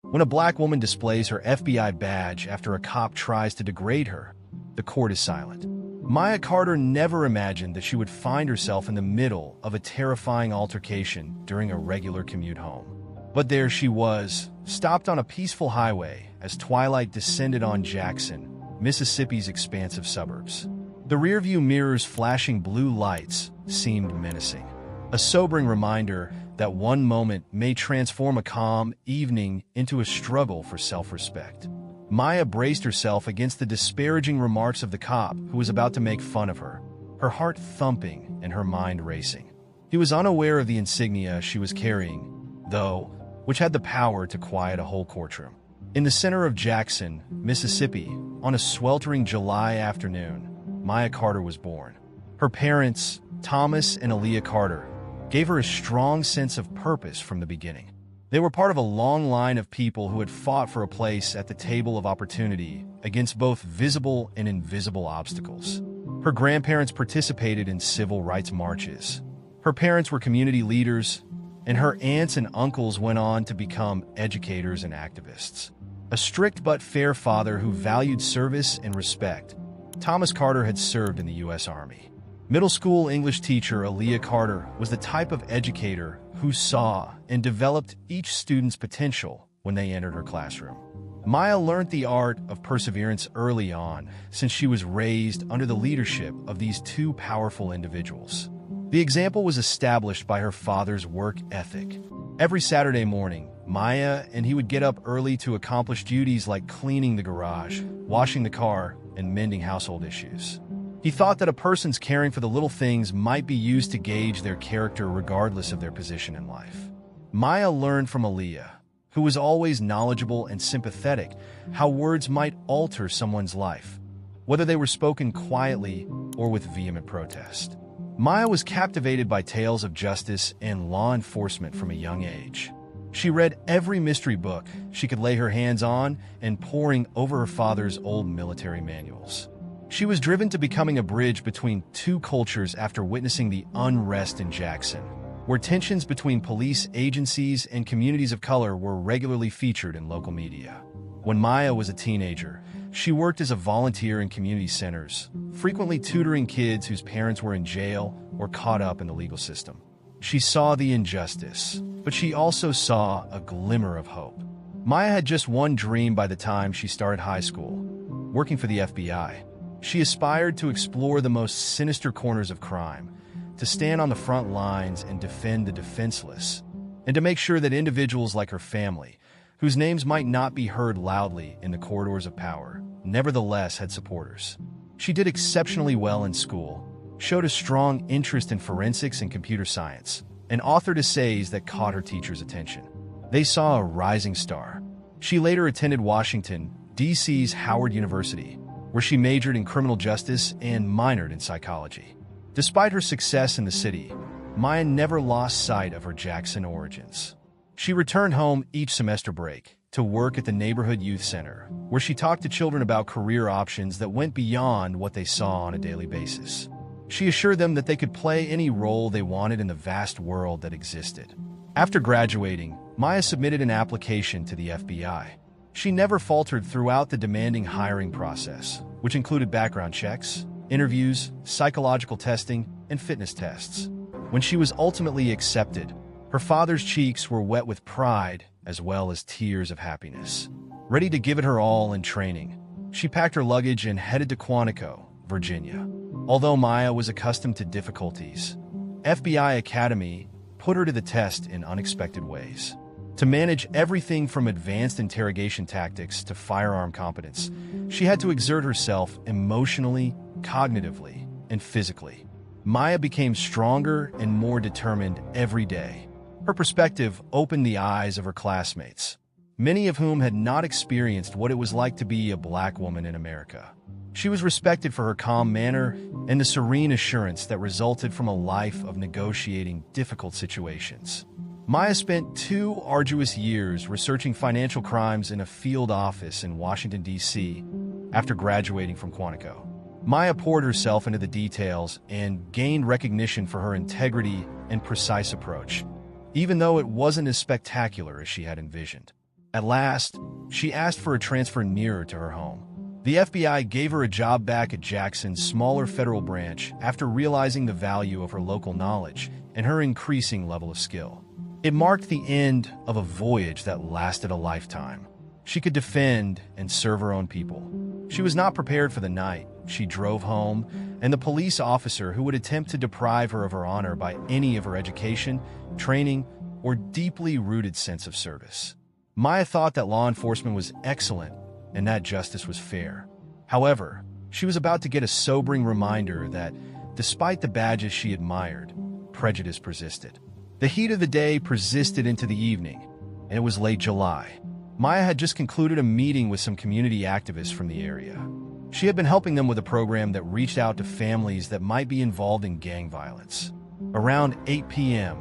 When a black woman displays her FBI badge after a cop tries to degrade her, the court is silent. Maya Carter never imagined that she would find herself in the middle of a terrifying altercation during a regular commute home. But there she was, stopped on a peaceful highway as twilight descended on Jackson, Mississippi's expansive suburbs. The rearview mirror's flashing blue lights seemed menacing, a sobering reminder that one moment may transform a calm evening into a struggle for self-respect. Maya braced herself against the disparaging remarks of the cop who was about to make fun of her, her heart thumping and her mind racing. He was unaware of the insignia she was carrying, though, which had the power to quiet a whole courtroom. In the center of Jackson, Mississippi, on a sweltering July afternoon, Maya Carter was born. Her parents, Thomas and Aaliyah Carter, gave her a strong sense of purpose from the beginning. They were part of a long line of people who had fought for a place at the table of opportunity against both visible and invisible obstacles. Her grandparents participated in civil rights marches. Her parents were community leaders, and her aunts and uncles went on to become educators and activists. A strict but fair father who valued service and respect, Thomas Carter had served in the U.S. Army. Middle school English teacher Aaliyah Carter was the type of educator who saw and developed each student's potential when they entered her classroom. Maya learned the art of perseverance early on, since she was raised under the leadership of these two powerful individuals. The example was established by her father's work ethic. Every Saturday morning, Maya and he would get up early to accomplish duties like cleaning the garage, washing the car, and mending household issues. He thought that a person's caring for the little things might be used to gauge their character regardless of their position in life. Maya learned from Aaliyah, who was always knowledgeable and sympathetic, how words might alter someone's life, whether they were spoken quietly or with vehement protest. Maya was captivated by tales of justice and law enforcement from a young age. She read every mystery book she could lay her hands on and poring over her father's old military manuals. She was driven to becoming a bridge between two cultures after witnessing the unrest in Jackson, where tensions between police agencies and communities of color were regularly featured in local media. When Maya was a teenager, she worked as a volunteer in community centers, frequently tutoring kids whose parents were in jail or caught up in the legal system. She saw the injustice, but she also saw a glimmer of hope. Maya had just one dream by the time she started high school: working for the FBI. She aspired to explore the most sinister corners of crime, to stand on the front lines and defend the defenseless, and to make sure that individuals like her family, whose names might not be heard loudly in the corridors of power, nevertheless had supporters. She did exceptionally well in school, showed a strong interest in forensics and computer science, and authored essays that caught her teachers' attention. They saw a rising star. She later attended Washington, D.C.'s Howard University, where she majored in criminal justice and minored in psychology. Despite her success in the city, Maya never lost sight of her Jackson origins. She returned home each semester break to work at the neighborhood youth center, where she talked to children about career options that went beyond what they saw on a daily basis. She assured them that they could play any role they wanted in the vast world that existed. After graduating, Maya submitted an application to the FBI. She never faltered throughout the demanding hiring process, which included background checks, interviews, psychological testing, and fitness tests. When she was ultimately accepted, her father's cheeks were wet with pride as well as tears of happiness. Ready to give it her all in training, she packed her luggage and headed to Quantico, Virginia. Although Maya was accustomed to difficulties, FBI Academy put her to the test in unexpected ways. To manage everything from advanced interrogation tactics to firearm competence, she had to exert herself emotionally, cognitively, and physically. Maya became stronger and more determined every day. Her perspective opened the eyes of her classmates, many of whom had not experienced what it was like to be a black woman in America. She was respected for her calm manner and the serene assurance that resulted from a life of negotiating difficult situations. Maya spent 2 arduous years researching financial crimes in a field office in Washington, D.C. after graduating from Quantico. Maya poured herself into the details and gained recognition for her integrity and precise approach, even though it wasn't as spectacular as she had envisioned. At last, she asked for a transfer nearer to her home. The FBI gave her a job back at Jackson's smaller federal branch after realizing the value of her local knowledge and her increasing level of skill. It marked the end of a voyage that lasted a lifetime. She could defend and serve her own people. She was not prepared for the night. She drove home, and the police officer who would attempt to deprive her of her honor by any of her education, training, or deeply rooted sense of service. Maya thought that law enforcement was excellent and that justice was fair. However, she was about to get a sobering reminder that, despite the badges she admired, prejudice persisted. The heat of the day persisted into the evening, and it was late July. Maya had just concluded a meeting with some community activists from the area. She had been helping them with a program that reached out to families that might be involved in gang violence. Around 8 p.m.,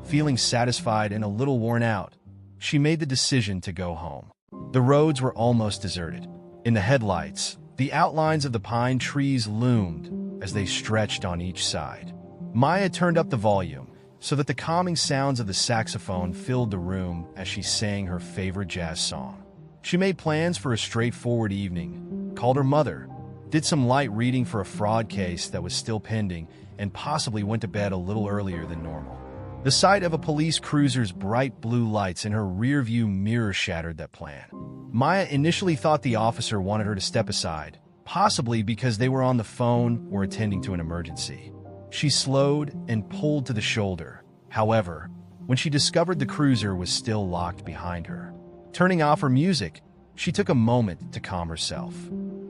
feeling satisfied and a little worn out, she made the decision to go home. The roads were almost deserted. In the headlights, the outlines of the pine trees loomed as they stretched on each side. Maya turned up the volume so that the calming sounds of the saxophone filled the room as she sang her favorite jazz song. She made plans for a straightforward evening, called her mother, did some light reading for a fraud case that was still pending, and possibly went to bed a little earlier than normal. The sight of a police cruiser's bright blue lights in her rearview mirror shattered that plan. Maya initially thought the officer wanted her to step aside, possibly because they were on the phone or attending to an emergency. She slowed and pulled to the shoulder. However, when she discovered the cruiser was still locked behind her. Turning off her music, she took a moment to calm herself.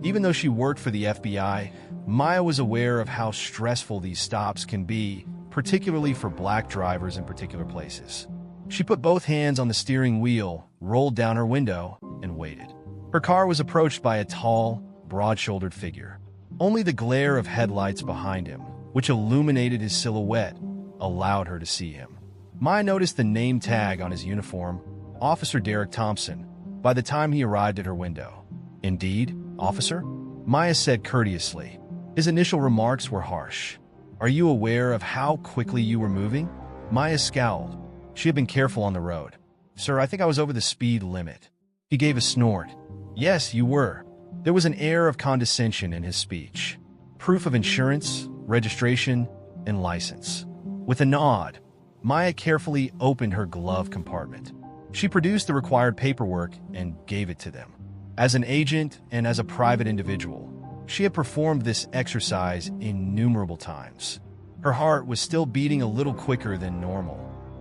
Even though she worked for the FBI, Maya was aware of how stressful these stops can be, particularly for black drivers in particular places. She put both hands on the steering wheel, rolled down her window, and waited. Her car was approached by a tall, broad-shouldered figure. Only the glare of headlights behind him, which illuminated his silhouette, allowed her to see him. Maya noticed the name tag on his uniform, Officer Derek Thompson, by the time he arrived at her window. "Indeed, officer?" Maya said courteously. His initial remarks were harsh. "Are you aware of how quickly you were moving?" Maya scowled. She had been careful on the road. "Sir, I think I was over the speed limit." He gave a snort. "Yes, you were." There was an air of condescension in his speech. Proof of insurance, registration, and license. With a nod, Maya carefully opened her glove compartment. She produced the required paperwork and gave it to them. As an agent and as a private individual, she had performed this exercise innumerable times. Her heart was still beating a little quicker than normal.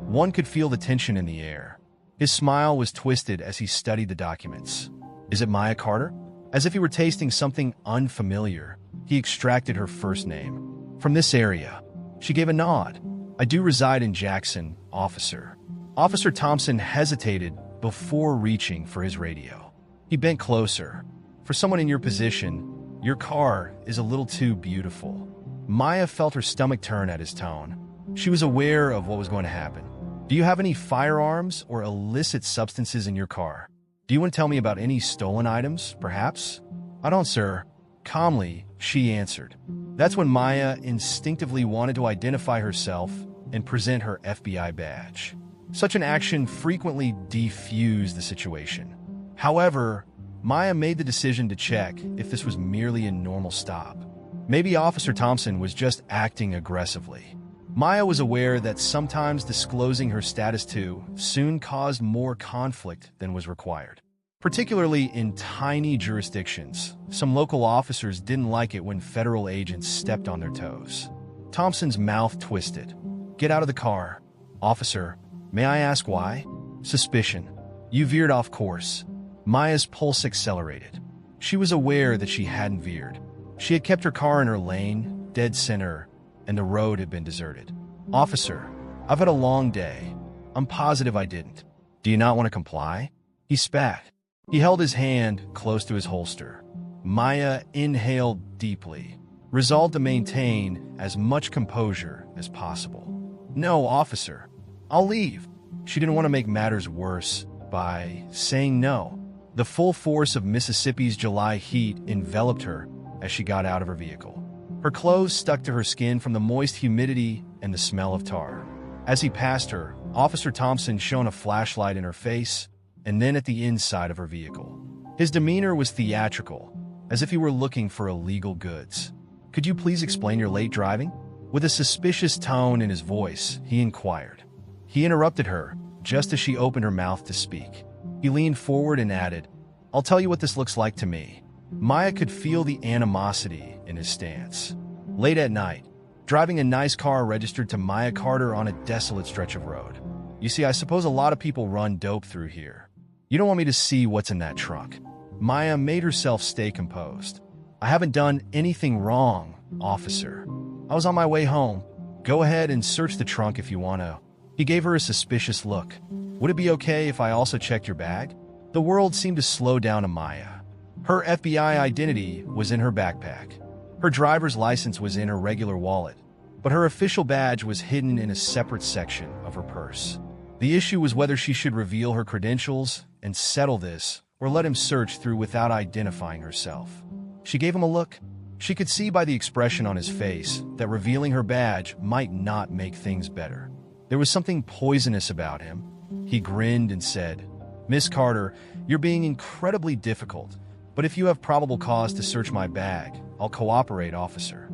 One could feel the tension in the air. His smile was twisted as he studied the documents. "Is it Maya Carter?" As if he were tasting something unfamiliar, he extracted her first name. "From this area." She gave a nod. "I do reside in Jackson, officer." Officer Thompson hesitated before reaching for his radio. He bent closer. "For someone in your position, your car is a little too beautiful." Maya felt her stomach turn at his tone. She was aware of what was going to happen. "Do you have any firearms or illicit substances in your car? Do you want to tell me about any stolen items, perhaps?" "I don't, sir." Calmly, she answered. That's when Maya instinctively wanted to identify herself and present her FBI badge. Such an action frequently defused the situation. However, Maya made the decision to check if this was merely a normal stop. Maybe Officer Thompson was just acting aggressively. Maya was aware that sometimes disclosing her status too soon caused more conflict than was required. Particularly in tiny jurisdictions, some local officers didn't like it when federal agents stepped on their toes. Thompson's mouth twisted. "Get out of the car." "Officer, may I ask why?" "Suspicion. You veered off course." Maya's pulse accelerated. She was aware that she hadn't veered. She had kept her car in her lane, dead center, and the road had been deserted. "Officer, I've had a long day. I'm positive I didn't. Do you not want to comply?" He spat. He held his hand close to his holster. Maya inhaled deeply, resolved to maintain as much composure as possible. "No, officer. I'll leave." She didn't want to make matters worse by saying no. The full force of Mississippi's July heat enveloped her as she got out of her vehicle. Her clothes stuck to her skin from the moist humidity and the smell of tar. As he passed her, Officer Thompson shone a flashlight in her face, and then at the inside of her vehicle. His demeanor was theatrical, as if he were looking for illegal goods. "Could you please explain your late driving?" With a suspicious tone in his voice, he inquired. He interrupted her, just as she opened her mouth to speak. He leaned forward and added, "I'll tell you what this looks like to me." Maya could feel the animosity in his stance. Late at night, driving a nice car registered to Aaliyah Carter on a desolate stretch of road. "You see, I suppose a lot of people run dope through here. You don't want me to see what's in that trunk." Maya made herself stay composed. "I haven't done anything wrong, officer. I was on my way home. Go ahead and search the trunk if you want to." He gave her a suspicious look. "Would it be okay if I also checked your bag?" The world seemed to slow down to Maya. Her FBI identity was in her backpack. Her driver's license was in her regular wallet, but her official badge was hidden in a separate section of her purse. The issue was whether she should reveal her credentials and settle this, or let him search through without identifying herself. She gave him a look. She could see by the expression on his face that revealing her badge might not make things better. There was something poisonous about him. He grinned and said, "Miss Carter, you're being incredibly difficult, but if you have probable cause to search my bag, I'll cooperate, officer."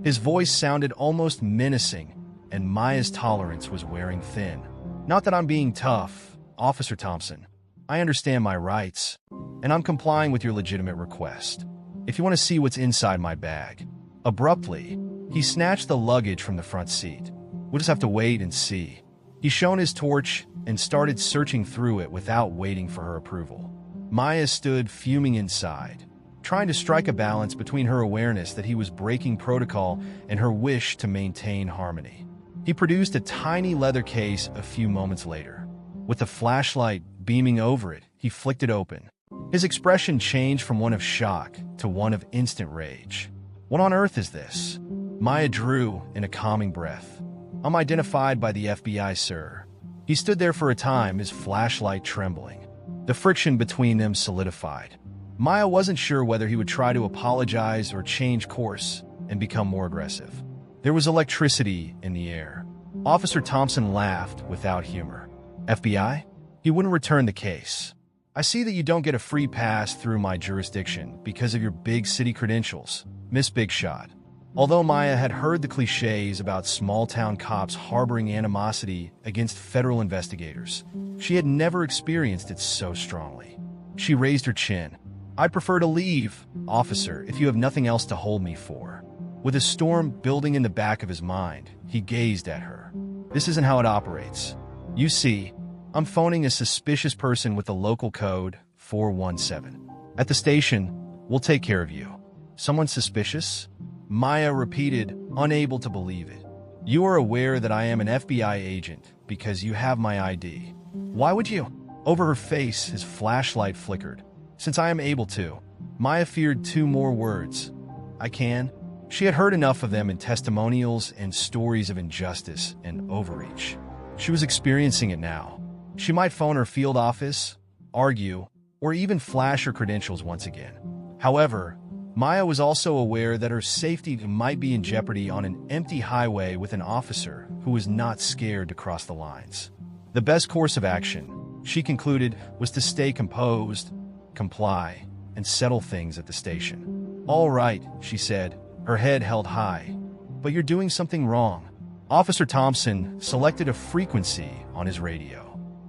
His voice sounded almost menacing, and Maya's tolerance was wearing thin. "Not that I'm being tough, Officer Thompson. I understand my rights, and I'm complying with your legitimate request. If you want to see what's inside my bag." Abruptly, he snatched the luggage from the front seat. "We'll just have to wait and see." He shone his torch and started searching through it without waiting for her approval. Maya stood fuming inside, trying to strike a balance between her awareness that he was breaking protocol and her wish to maintain harmony. He produced a tiny leather case a few moments later. With the flashlight beaming over it, he flicked it open. His expression changed from one of shock to one of instant rage. "What on earth is this?" Maya drew in a calming breath. "I'm identified by the FBI, sir." He stood there for a time, his flashlight trembling. The friction between them solidified. Maya wasn't sure whether he would try to apologize or change course and become more aggressive. There was electricity in the air. Officer Thompson laughed without humor. "FBI?" He wouldn't return the case. "I see that you don't get a free pass through my jurisdiction because of your big city credentials, Miss Big Shot." Although Maya had heard the cliches about small-town cops harboring animosity against federal investigators, she had never experienced it so strongly. She raised her chin. "I'd prefer to leave, officer, if you have nothing else to hold me for." With a storm building in the back of his mind, he gazed at her. "This isn't how it operates. You see, I'm phoning a suspicious person with the local code 417. At the station, we'll take care of you." "Someone suspicious?" Maya repeated, unable to believe it. "You are aware that I am an FBI agent because you have my ID. Why would you?" Over her face, his flashlight flickered. "Since I am able to." Maya feared two more words. "I can." She had heard enough of them in testimonials and stories of injustice and overreach. She was experiencing it now. She might phone her field office, argue, or even flash her credentials once again. However, Maya was also aware that her safety might be in jeopardy on an empty highway with an officer who was not scared to cross the lines. The best course of action, she concluded, was to stay composed, comply, and settle things at the station. "All right," she said, her head held high. "But you're doing something wrong." Officer Thompson selected a frequency on his radio.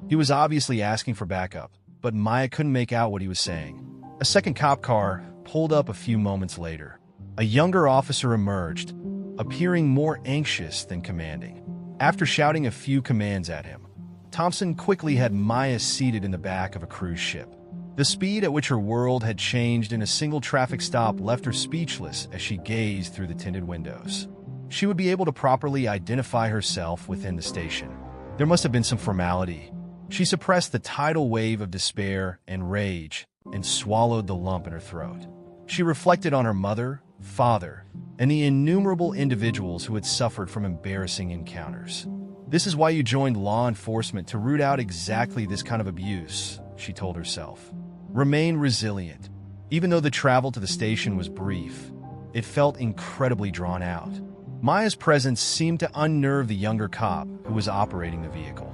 He was obviously asking for backup, but Maya couldn't make out what he was saying. A second cop car pulled up a few moments later. A younger officer emerged, appearing more anxious than commanding. After shouting a few commands at him, Thompson quickly had Maya seated in the back of a cruise ship. The speed at which her world had changed in a single traffic stop left her speechless as she gazed through the tinted windows. She would be able to properly identify herself within the station. There must have been some formality. She suppressed the tidal wave of despair and rage and swallowed the lump in her throat. She reflected on her mother, father, and the innumerable individuals who had suffered from embarrassing encounters. "This is why you joined law enforcement, to root out exactly this kind of abuse," she told herself. Remain resilient. Even though the travel to the station was brief, it felt incredibly drawn out. Maya's presence seemed to unnerve the younger cop who was operating the vehicle.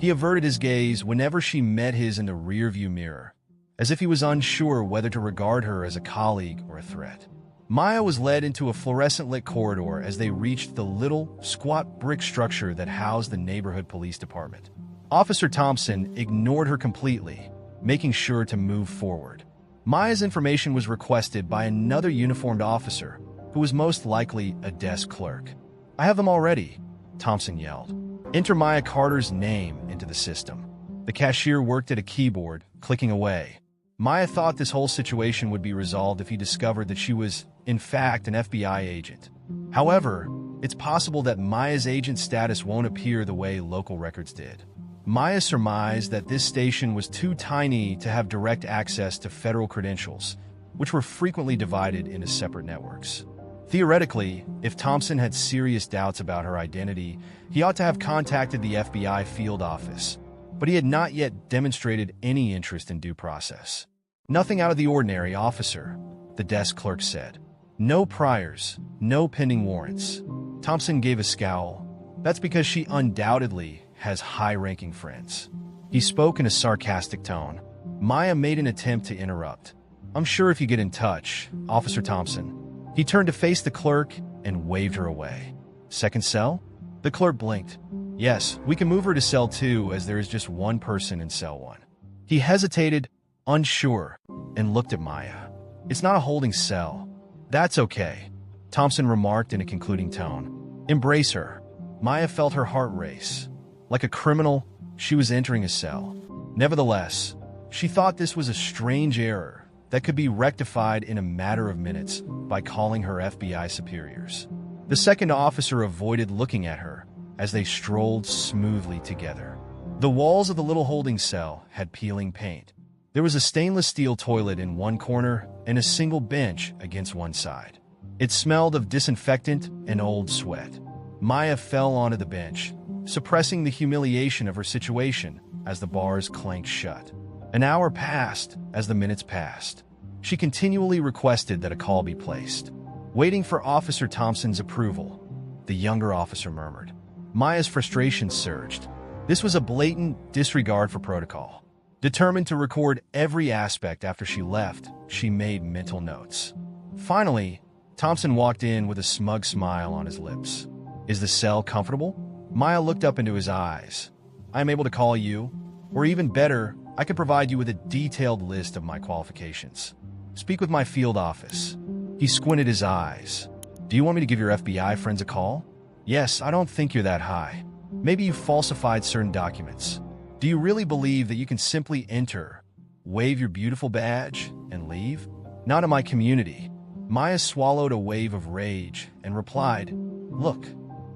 He averted his gaze whenever she met his in the rearview mirror, as if he was unsure whether to regard her as a colleague or a threat. Maya was led into a fluorescent-lit corridor as they reached the little, squat brick structure that housed the neighborhood police department. Officer Thompson ignored her completely, making sure to move forward. Maya's information was requested by another uniformed officer, who was most likely a desk clerk. "I have them already," Thompson yelled. "Enter Maya Carter's name into the system." The cashier worked at a keyboard, clicking away. Maya thought this whole situation would be resolved if he discovered that she was, in fact, an FBI agent. However, it's possible that Maya's agent status won't appear the way local records did. Maya surmised that this station was too tiny to have direct access to federal credentials, which were frequently divided into separate networks. Theoretically, if Thompson had serious doubts about her identity, he ought to have contacted the FBI field office, but he had not yet demonstrated any interest in due process. "Nothing out of the ordinary, officer," the desk clerk said. "No priors, no pending warrants." Thompson gave a scowl. "That's because she undoubtedly has high-ranking friends." He spoke in a sarcastic tone. Maya made an attempt to interrupt. "I'm sure if you get in touch, Officer Thompson." He turned to face the clerk and waved her away. "Second cell?" The clerk blinked. "Yes, we can move her to cell 2 as there is just one person in cell 1. He hesitated, unsure, and looked at Maya. "It's not a holding cell." "That's okay," Thompson remarked in a concluding tone. "Embrace her." Maya felt her heart race. Like a criminal, she was entering a cell. Nevertheless, she thought this was a strange error that could be rectified in a matter of minutes by calling her FBI superiors. The second officer avoided looking at her as they strolled smoothly together. The walls of the little holding cell had peeling paint. There was a stainless steel toilet in one corner and a single bench against one side. It smelled of disinfectant and old sweat. Maya fell onto the bench, suppressing the humiliation of her situation as the bars clanked shut. An hour passed as the minutes passed. She continually requested that a call be placed. Waiting for Officer Thompson's approval, the younger officer murmured. Maya's frustration surged. This was a blatant disregard for protocol. Determined to record every aspect after she left, she made mental notes. Finally, Thompson walked in with a smug smile on his lips. "Is the cell comfortable?" Maya looked up into his eyes. "I am able to call you, or even better, I can provide you with a detailed list of my qualifications. Speak with my field office." He squinted his eyes. "Do you want me to give your FBI friends a call?" "Yes, I don't think you're that high. Maybe you falsified certain documents. Do you really believe that you can simply enter, wave your beautiful badge, and leave? Not in my community." Maya swallowed a wave of rage and replied, "Look,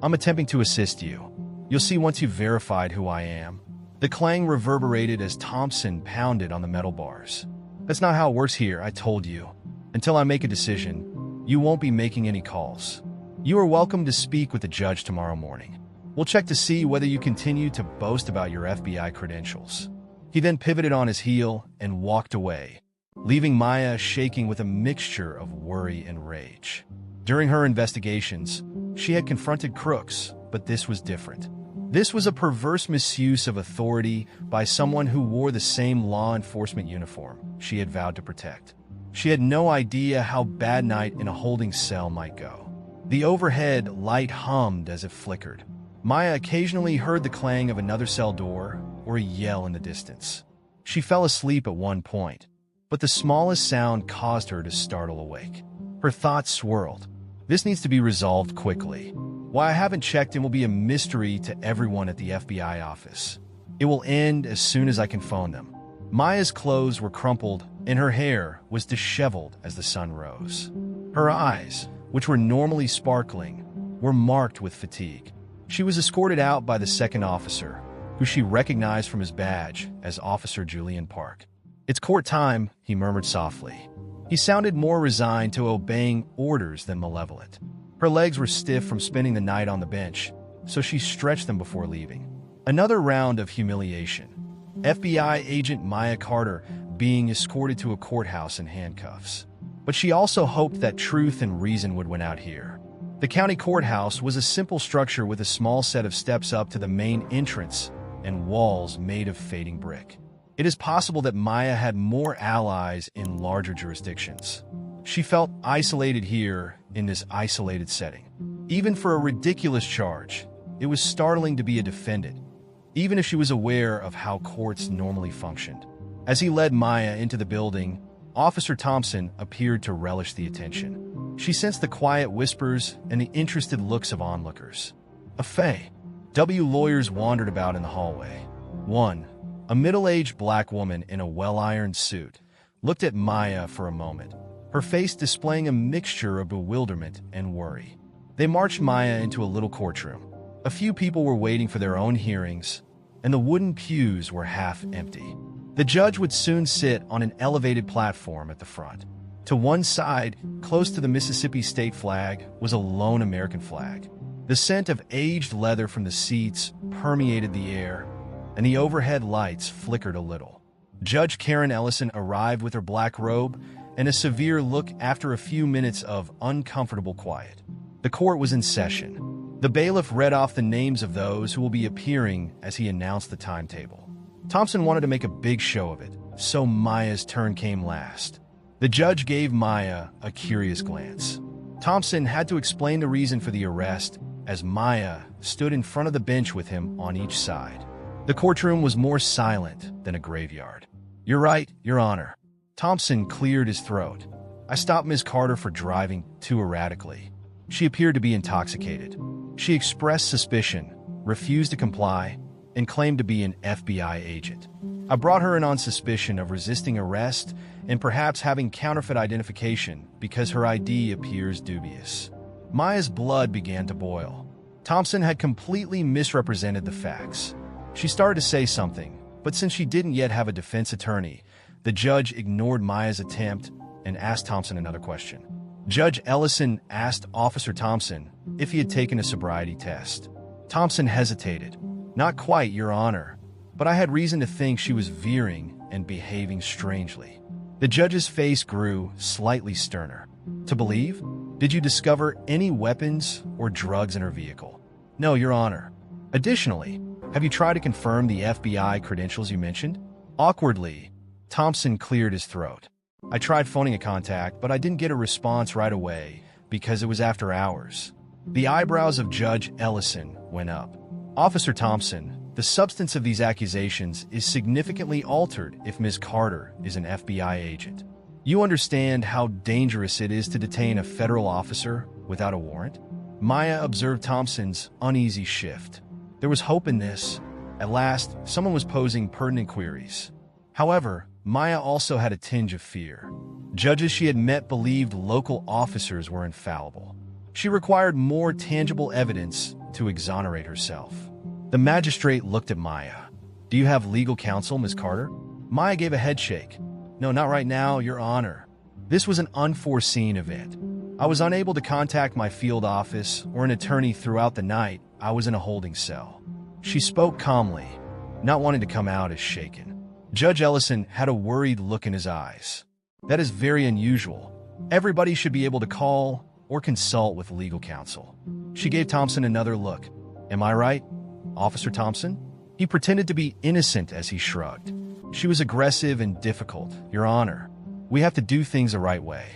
I'm attempting to assist you. You'll see once you've verified who I am." The clang reverberated as Thompson pounded on the metal bars. "That's not how it works here, I told you. Until I make a decision, you won't be making any calls. You are welcome to speak with the judge tomorrow morning. We'll check to see whether you continue to boast about your FBI credentials." He then pivoted on his heel and walked away, leaving Maya shaking with a mixture of worry and rage. During her investigations, she had confronted crooks, but this was different. This was a perverse misuse of authority by someone who wore the same law enforcement uniform she had vowed to protect. She had no idea how bad night in a holding cell might go. The overhead light hummed as it flickered. Maya occasionally heard the clang of another cell door or a yell in the distance. She fell asleep at one point, but the smallest sound caused her to startle awake. Her thoughts swirled. This needs to be resolved quickly. Why I haven't checked in will be a mystery to everyone at the FBI office. It will end as soon as I can phone them. Maya's clothes were crumpled and her hair was disheveled as the sun rose. Her eyes, which were normally sparkling, were marked with fatigue. She was escorted out by the second officer, who she recognized from his badge as Officer Julian Park. "It's court time," he murmured softly. He sounded more resigned to obeying orders than malevolent. Her legs were stiff from spending the night on the bench, so she stretched them before leaving. Another round of humiliation. FBI agent Maya Carter being escorted to a courthouse in handcuffs. But she also hoped that truth and reason would win out here. The county courthouse was a simple structure with a small set of steps up to the main entrance and walls made of fading brick. It is possible that Maya had more allies in larger jurisdictions. She felt isolated here in this isolated setting. Even for a ridiculous charge, it was startling to be a defendant, even if she was aware of how courts normally functioned. As he led Maya into the building, Officer Thompson appeared to relish the attention. She sensed the quiet whispers and the interested looks of onlookers. A lawyers wandered about in the hallway. One, a middle-aged black woman in a well-ironed suit, looked at Maya for a moment, her face displaying a mixture of bewilderment and worry. They marched Maya into a little courtroom. A few people were waiting for their own hearings, and the wooden pews were half empty. The judge would soon sit on an elevated platform at the front. To one side, close to the Mississippi state flag, was a lone American flag. The scent of aged leather from the seats permeated the air, and the overhead lights flickered a little. Judge Karen Ellison arrived with her black robe and a severe look after a few minutes of uncomfortable quiet. The court was in session. The bailiff read off the names of those who will be appearing as he announced the timetable. Thompson wanted to make a big show of it, so Maya's turn came last. The judge gave Maya a curious glance. Thompson had to explain the reason for the arrest as Maya stood in front of the bench with him on each side. The courtroom was more silent than a graveyard. "You're right, Your Honor." Thompson cleared his throat. "I stopped Ms. Carter for driving too erratically. She appeared to be intoxicated. She expressed suspicion, refused to comply, and claimed to be an FBI agent. I brought her in on suspicion of resisting arrest and perhaps having counterfeit identification because her ID appears dubious." Maya's blood began to boil. Thompson had completely misrepresented the facts. She started to say something, but since she didn't yet have a defense attorney, the judge ignored Maya's attempt and asked Thompson another question. Judge Ellison asked Officer Thompson if he had taken a sobriety test. Thompson hesitated. "Not quite, Your Honor, but I had reason to think she was veering and behaving strangely." The judge's face grew slightly sterner. "To believe? Did you discover any weapons or drugs in her vehicle?" "No, Your Honor." "Additionally, have you tried to confirm the FBI credentials you mentioned?" Awkwardly, Thompson cleared his throat. "I tried phoning a contact, but I didn't get a response right away because it was after hours." The eyebrows of Judge Ellison went up. "Officer Thompson, the substance of these accusations is significantly altered if Ms. Carter is an FBI agent. You understand how dangerous it is to detain a federal officer without a warrant?" Maya observed Thompson's uneasy shift. There was hope in this. At last, someone was posing pertinent queries. However, Maya also had a tinge of fear. Judges she had met believed local officers were infallible. She required more tangible evidence to exonerate herself. The magistrate looked at Maya. "Do you have legal counsel, Ms. Carter?" Maya gave a head shake. "No, not right now, Your Honor. This was an unforeseen event. I was unable to contact my field office or an attorney throughout the night. I was in a holding cell." She spoke calmly, not wanting to come out as shaken. Judge Ellison had a worried look in his eyes. "That is very unusual. Everybody should be able to call or consult with legal counsel." She gave Thompson another look. "Am I right, Officer Thompson?" He pretended to be innocent as he shrugged. "She was aggressive and difficult, Your Honor. We have to do things the right way.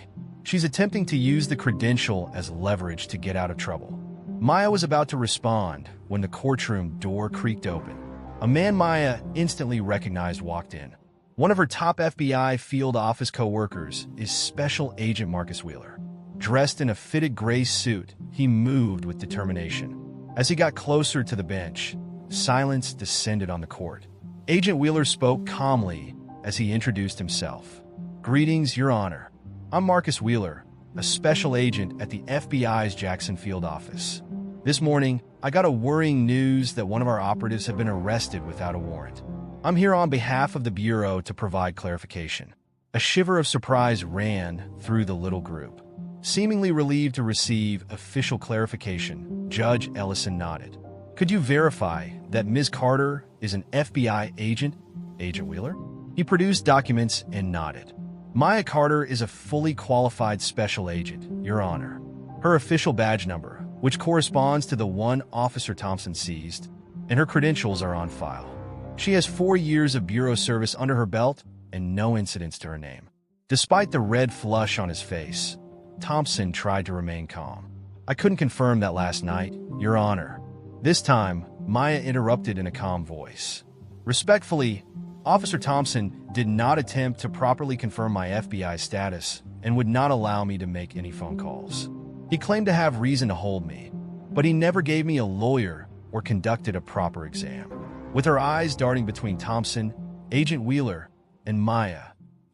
She's attempting to use the credential as leverage to get out of trouble." Maya was about to respond when the courtroom door creaked open. A man Maya instantly recognized walked in. One of her top FBI field office co-workers is Special Agent Marcus Wheeler. Dressed in a fitted gray suit, he moved with determination. As he got closer to the bench, silence descended on the court. Agent Wheeler spoke calmly as he introduced himself. "Greetings, Your Honor. I'm Marcus Wheeler, a special agent at the FBI's Jackson Field office. This morning, I got a worrying news that one of our operatives had been arrested without a warrant. I'm here on behalf of the Bureau to provide clarification." A shiver of surprise ran through the little group. Seemingly relieved to receive official clarification, Judge Ellison nodded. "Could you verify that Ms. Carter is an FBI agent, Agent Wheeler?" He produced documents and nodded. "Maya Carter is a fully qualified special agent, Your Honor. Her official badge number, which corresponds to the one Officer Thompson seized, and her credentials are on file." She has 4 years of bureau service under her belt and no incidents to her name. Despite the red flush on his face, Thompson tried to remain calm. I couldn't confirm that last night, Your Honor. This time, Maya interrupted in a calm voice. Respectfully, Officer Thompson did not attempt to properly confirm my FBI status and would not allow me to make any phone calls. He claimed to have reason to hold me, but he never gave me a lawyer or conducted a proper exam. With her eyes darting between Thompson, Agent Wheeler, and Maya,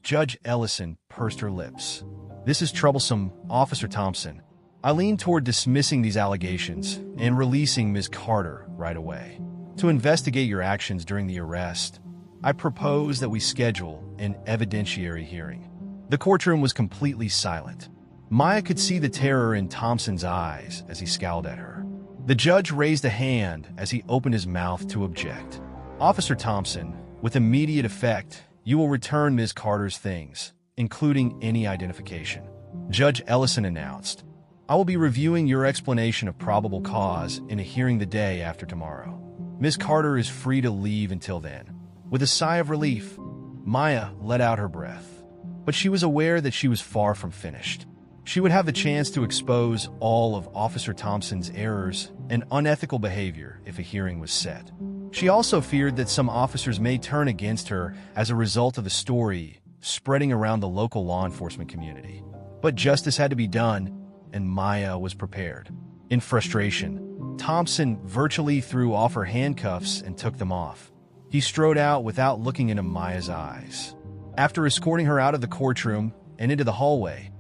Judge Ellison pursed her lips. This is troublesome, Officer Thompson. I leaned toward dismissing these allegations and releasing Ms. Carter right away. To investigate your actions during the arrest, I propose that we schedule an evidentiary hearing. The courtroom was completely silent. Maya could see the terror in Thompson's eyes as he scowled at her. The judge raised a hand as he opened his mouth to object. Officer Thompson, with immediate effect, you will return Ms. Carter's things, including any identification. Judge Ellison announced, I will be reviewing your explanation of probable cause in a hearing the day after tomorrow. Ms. Carter is free to leave until then. With a sigh of relief, Maya let out her breath. But she was aware that she was far from finished. She would have the chance to expose all of Officer Thompson's errors and unethical behavior if a hearing was set. She also feared that some officers may turn against her as a result of the story spreading around the local law enforcement community. But justice had to be done, and Maya was prepared. In frustration, Thompson virtually threw off her handcuffs and took them off. He strode out without looking into Maya's eyes. After escorting her out of the courtroom and into the hallway,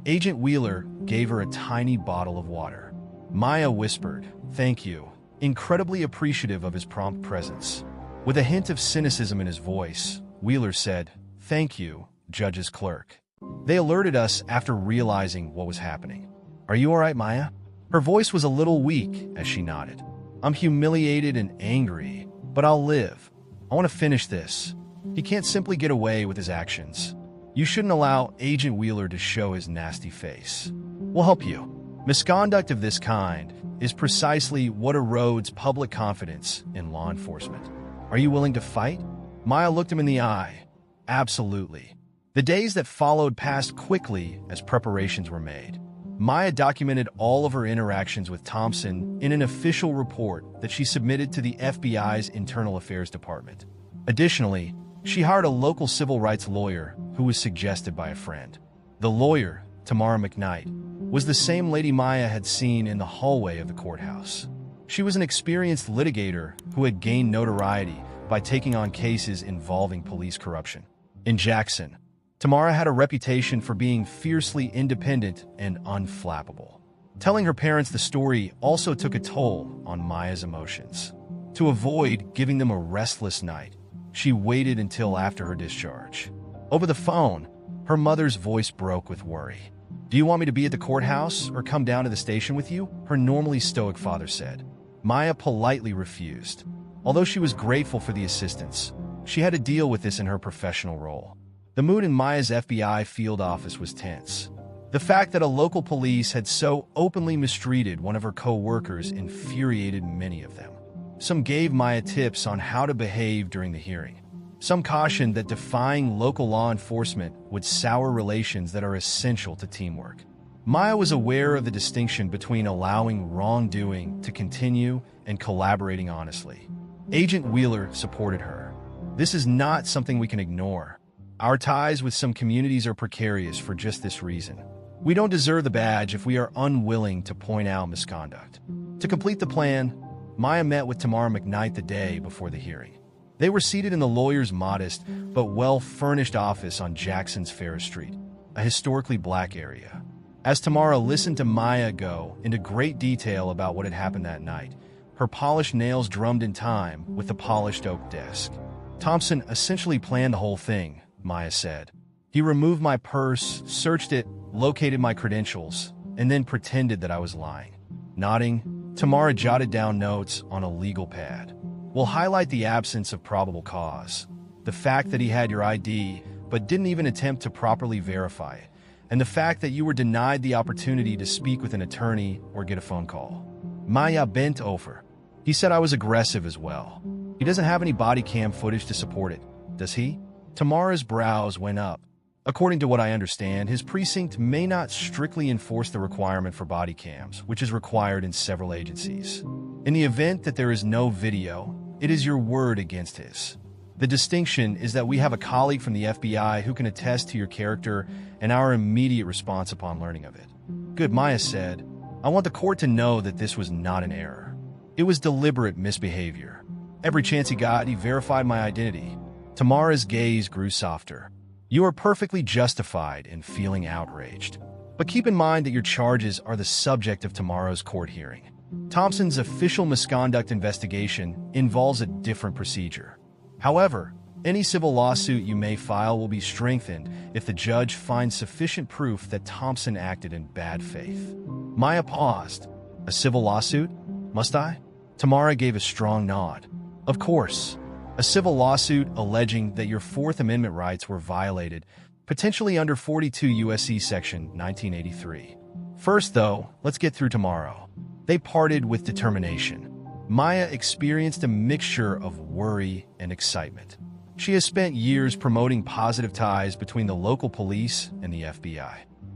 Agent Wheeler gave her a tiny bottle of water. Maya whispered, "Thank you," incredibly appreciative of his prompt presence. With a hint of cynicism in his voice, Wheeler said, "Thank you, Judge's clerk. They alerted us after realizing what was happening." "Are you all right, Maya?" Her voice was a little weak as she nodded. "I'm humiliated and angry, but I'll live. I want to finish this. He can't simply get away with his actions. You shouldn't allow Agent Wheeler to show his nasty face. We'll help you." Misconduct of this kind is precisely what erodes public confidence in law enforcement. "Are you willing to fight?" Maya looked him in the eye. "Absolutely." The days that followed passed quickly as preparations were made. Maya documented all of her interactions with Thompson in an official report that she submitted to the FBI's Internal Affairs Department. Additionally, she hired a local civil rights lawyer who was suggested by a friend. The lawyer, Tamara McKnight, was the same lady Maya had seen in the hallway of the courthouse. She was an experienced litigator who had gained notoriety by taking on cases involving police corruption. In Jackson, Tamara had a reputation for being fiercely independent and unflappable. Telling her parents the story also took a toll on Maya's emotions. To avoid giving them a restless night, she waited until after her discharge. Over the phone, her mother's voice broke with worry. "Do you want me to be at the courthouse or come down to the station with you?" her normally stoic father said. Maya politely refused. Although she was grateful for the assistance, she had to deal with this in her professional role. The mood in Maya's FBI field office was tense. The fact that a local police had so openly mistreated one of her co-workers infuriated many of them. Some gave Maya tips on how to behave during the hearing. Some cautioned that defying local law enforcement would sour relations that are essential to teamwork. Maya was aware of the distinction between allowing wrongdoing to continue and collaborating honestly. Agent Wheeler supported her. "This is not something we can ignore. Our ties with some communities are precarious for just this reason. We don't deserve the badge if we are unwilling to point out misconduct." To complete the plan, Maya met with Tamara McKnight the day before the hearing. They were seated in the lawyer's modest but well-furnished office on Jackson's Ferris Street, a historically black area. As Tamara listened to Maya go into great detail about what had happened that night, her polished nails drummed in time with the polished oak desk. "Thompson essentially planned the whole thing," Maya said. "He removed my purse, searched it, located my credentials, and then pretended that I was lying." Nodding, Tamara jotted down notes on a legal pad. "We'll highlight the absence of probable cause, the fact that he had your ID but didn't even attempt to properly verify it, and the fact that you were denied the opportunity to speak with an attorney or get a phone call." Maya bent over. "He said I was aggressive as well. He doesn't have any body cam footage to support it, does he? Tamara's brows went up. According to what I understand, his precinct may not strictly enforce the requirement for body cams, which is required in several agencies. In the event that there is no video, it is your word against his. The distinction is that we have a colleague from the FBI who can attest to your character and our immediate response upon learning of it. Good, Maya said. I want the court to know that this was not an error. It was deliberate misbehavior. Every chance he got, he verified my identity. Tamara's gaze grew softer. You are perfectly justified in feeling outraged. But keep in mind that your charges are the subject of tomorrow's court hearing. Thompson's official misconduct investigation involves a different procedure. However, any civil lawsuit you may file will be strengthened if the judge finds sufficient proof that Thompson acted in bad faith. Maya paused. A civil lawsuit? Must I? Tamara gave a strong nod. Of course. A civil lawsuit alleging that your Fourth Amendment rights were violated, potentially under 42 U.S.C. Section 1983. First, though, let's get through tomorrow. They parted with determination. Maya experienced a mixture of worry and excitement. She has spent years promoting positive ties between the local police and the FBI.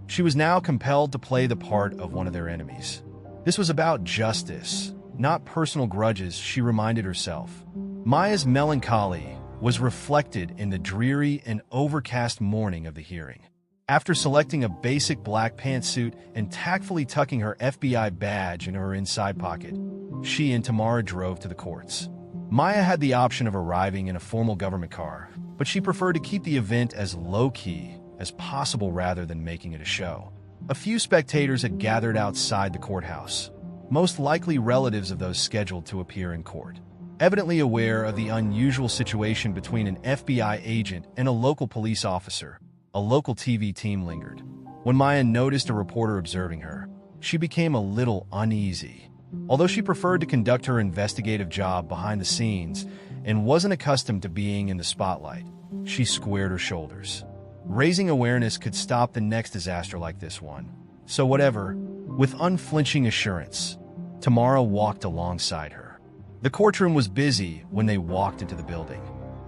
She was now compelled to play the part of one of their enemies. This was about justice, not personal grudges, she reminded herself. Maya's melancholy was reflected in the dreary and overcast morning of the hearing. After selecting a basic black pantsuit and tactfully tucking her FBI badge into her inside pocket, she and Tamara drove to the courts. Maya had the option of arriving in a formal government car, but she preferred to keep the event as low-key as possible rather than making it a show. A few spectators had gathered outside the courthouse, most likely relatives of those scheduled to appear in court. Evidently aware of the unusual situation between an FBI agent and a local police officer, a local TV team lingered. When Maya noticed a reporter observing her, she became a little uneasy. Although she preferred to conduct her investigative job behind the scenes and wasn't accustomed to being in the spotlight, she squared her shoulders. Raising awareness could stop the next disaster like this one. So whatever, with unflinching assurance, Tamara walked alongside her. The courtroom was busy when they walked into the building.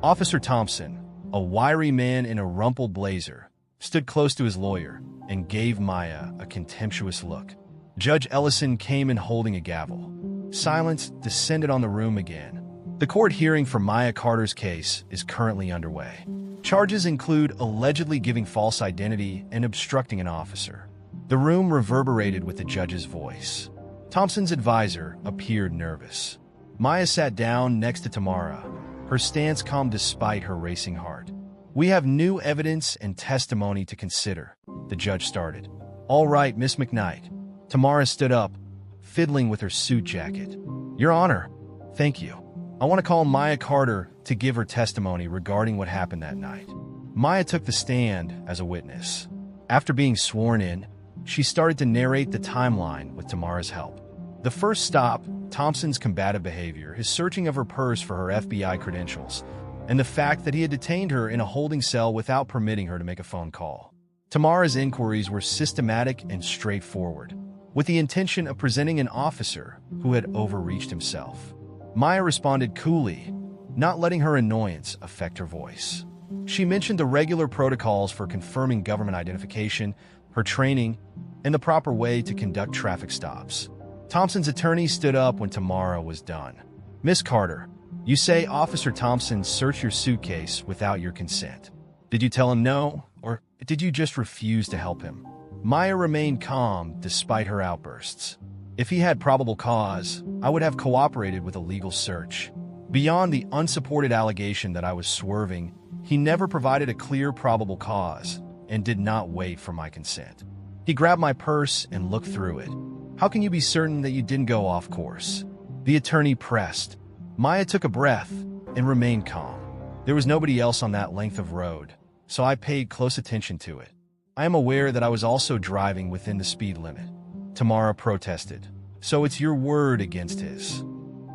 Officer Thompson, a wiry man in a rumpled blazer, stood close to his lawyer and gave Maya a contemptuous look. Judge Ellison came in holding a gavel. Silence descended on the room again. The court hearing for Maya Carter's case is currently underway. Charges include allegedly giving false identity and obstructing an officer. The room reverberated with the judge's voice. Thompson's advisor appeared nervous. Maya sat down next to Tamara, her stance calm despite her racing heart. We have new evidence and testimony to consider, the judge started. All right, Miss McKnight. Tamara stood up, fiddling with her suit jacket. Your Honor, thank you. I want to call Maya Carter to give her testimony regarding what happened that night. Maya took the stand as a witness. After being sworn in, she started to narrate the timeline with Tamara's help. The first stop, Thompson's combative behavior, his searching of her purse for her FBI credentials, and the fact that he had detained her in a holding cell without permitting her to make a phone call. Tamara's inquiries were systematic and straightforward, with the intention of presenting an officer who had overreached himself. Maya responded coolly, not letting her annoyance affect her voice. She mentioned the regular protocols for confirming government identification, her training, and the proper way to conduct traffic stops. Thompson's attorney stood up when Tamara was done. Miss Carter, you say Officer Thompson searched your suitcase without your consent. Did you tell him no, or did you just refuse to help him? Maya remained calm despite her outbursts. If he had probable cause, I would have cooperated with a legal search. Beyond the unsupported allegation that I was swerving, he never provided a clear probable cause and did not wait for my consent. He grabbed my purse and looked through it. How can you be certain that you didn't go off course? The attorney pressed. Maya took a breath and remained calm. There was nobody else on that length of road, so I paid close attention to it. I am aware that I was also driving within the speed limit. Tamara protested. So it's your word against his.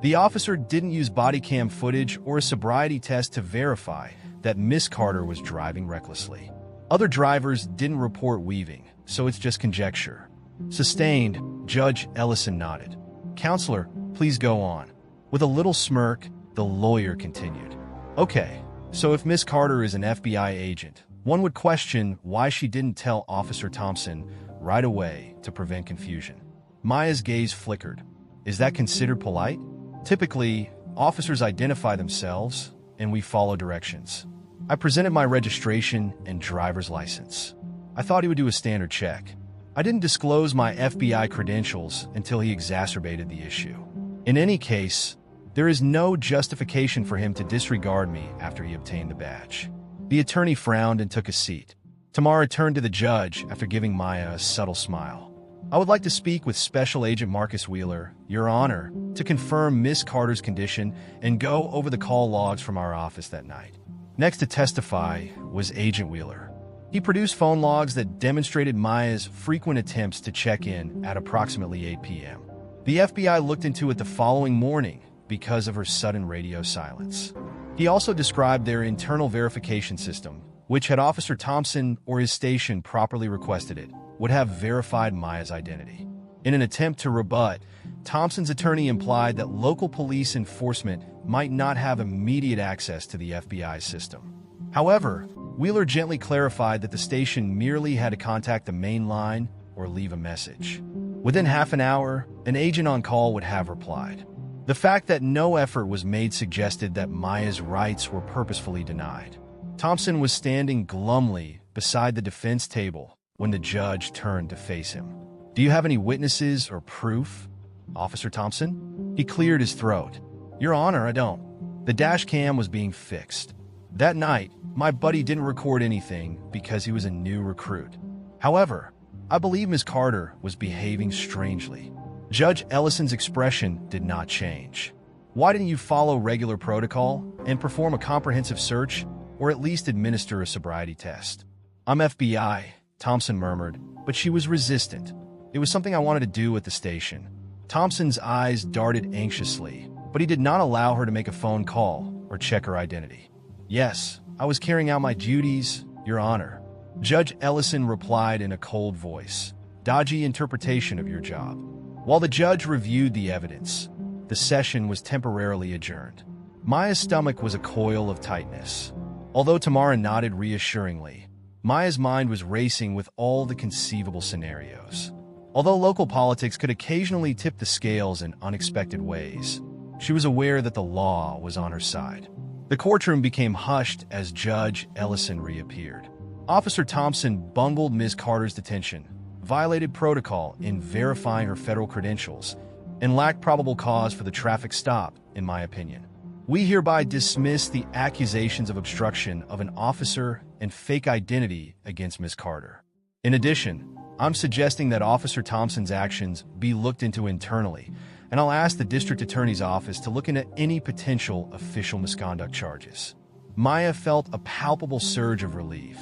The officer didn't use body cam footage or a sobriety test to verify that Miss Carter was driving recklessly. Other drivers didn't report weaving, so it's just conjecture. Sustained, Judge Ellison nodded. Counselor, please go on. With a little smirk, The lawyer continued. Okay, so if Miss Carter is an FBI agent, one would question why she didn't tell Officer Thompson right away to prevent confusion. Maya's gaze flickered. Is that considered polite? Typically, officers identify themselves, and we follow directions. I presented my registration and driver's license. I thought he would do a standard check. I didn't disclose my FBI credentials until he exacerbated the issue. In any case, there is no justification for him to disregard me after he obtained the badge. The attorney frowned and took a seat. Tamara turned to the judge after giving Maya a subtle smile. I would like to speak with Special Agent Marcus Wheeler, Your Honor, to confirm Miss Carter's condition and go over the call logs from our office that night. Next to testify was Agent Wheeler. He produced phone logs that demonstrated Maya's frequent attempts to check in at approximately 8 p.m. The FBI looked into it the following morning because of her sudden radio silence. He also described their internal verification system, which had Officer Thompson or his station properly requested it, would have verified Maya's identity. In an attempt to rebut, Thompson's attorney implied that local police enforcement might not have immediate access to the FBI system. However, Wheeler gently clarified that the station merely had to contact the main line or leave a message. Within half an hour, an agent on call would have replied. The fact that no effort was made suggested that Maya's rights were purposefully denied. Thompson was standing glumly beside the defense table when the judge turned to face him. Do you have any witnesses or proof, Officer Thompson? He cleared his throat. Your Honor, I don't. The dash cam was being fixed. That night, my buddy didn't record anything because he was a new recruit. However, I believe Ms. Carter was behaving strangely. Judge Ellison's expression did not change. Why didn't you follow regular protocol and perform a comprehensive search or at least administer a sobriety test? I'm FBI, Thompson murmured, but she was resistant. It was something I wanted to do at the station. Thompson's eyes darted anxiously, but he did not allow her to make a phone call or check her identity. Yes, I was carrying out my duties, Your Honor. Judge Ellison replied in a cold voice. Dodgy interpretation of your job. While the judge reviewed the evidence, the session was temporarily adjourned. Maya's stomach was a coil of tightness. Although Tamara nodded reassuringly, Maya's mind was racing with all the conceivable scenarios. Although local politics could occasionally tip the scales in unexpected ways, she was aware that the law was on her side. The courtroom became hushed as Judge Ellison reappeared. Officer Thompson bungled Ms. Carter's detention, violated protocol in verifying her federal credentials, and lacked probable cause for the traffic stop, in my opinion. We hereby dismiss the accusations of obstruction of an officer and fake identity against Ms. Carter. In addition, I'm suggesting that Officer Thompson's actions be looked into internally, and I'll ask the District Attorney's Office to look into any potential official misconduct charges. Maya felt a palpable surge of relief.